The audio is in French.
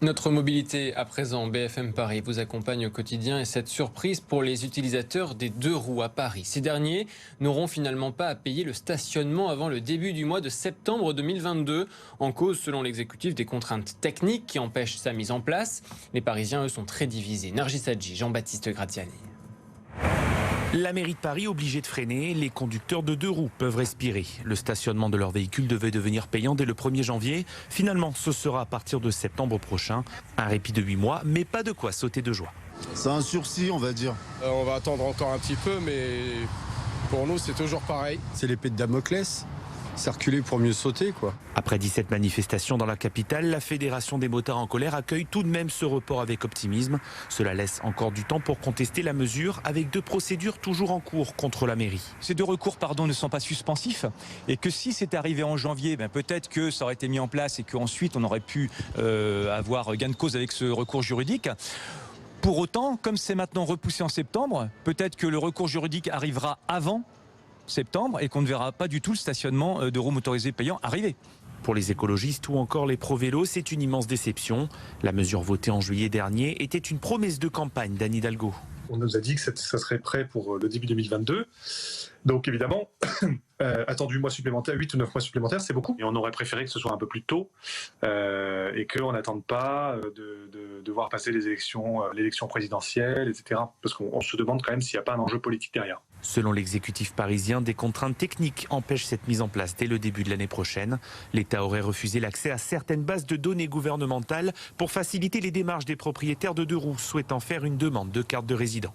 Notre mobilité à présent, BFM Paris vous accompagne au quotidien et cette surprise pour les utilisateurs des deux roues à Paris. Ces derniers n'auront finalement pas à payer le stationnement avant le début du mois de septembre 2022. En cause, selon l'exécutif, des contraintes techniques qui empêchent sa mise en place. Les Parisiens, eux, sont très divisés. Nargis Hadji, Jean-Baptiste Gratiani. La mairie de Paris obligée de freiner, les conducteurs de deux roues peuvent respirer. Le stationnement de leur véhicule devait devenir payant dès le 1er janvier. Finalement, ce sera à partir de septembre prochain. Un répit de 8 mois, mais pas de quoi sauter de joie. C'est un sursis, on va dire. On va attendre encore un petit peu, mais pour nous, c'est toujours pareil. C'est l'épée de Damoclès. Circuler pour mieux sauter, quoi. Après 17 manifestations dans la capitale, la Fédération des motards en colère accueille tout de même ce report avec optimisme. Cela laisse encore du temps pour contester la mesure avec 2 procédures toujours en cours contre la mairie. Ces 2 recours ne sont pas suspensifs et que si c'était arrivé en janvier, peut-être que ça aurait été mis en place et qu'ensuite on aurait pu avoir gain de cause avec ce recours juridique. Pour autant, comme c'est maintenant repoussé en septembre, peut-être que le recours juridique arrivera avant septembre et qu'on ne verra pas du tout le stationnement de roues motorisées payants arriver. Pour les écologistes ou encore les pro-vélos, c'est une immense déception. La mesure votée en juillet dernier était une promesse de campagne d'Anne Hidalgo. On nous a dit que ça serait prêt pour le début 2022. Donc évidemment, attendu 8 ou 9 mois supplémentaires, c'est beaucoup. Et on aurait préféré que ce soit un peu plus tôt et qu'on n'attende pas de devoir passer l'élection présidentielle, etc. Parce qu'on se demande quand même s'il n'y a pas un enjeu politique derrière. Selon l'exécutif parisien, des contraintes techniques empêchent cette mise en place dès le début de l'année prochaine. L'État aurait refusé l'accès à certaines bases de données gouvernementales pour faciliter les démarches des propriétaires de deux roues souhaitant faire une demande de carte de résident.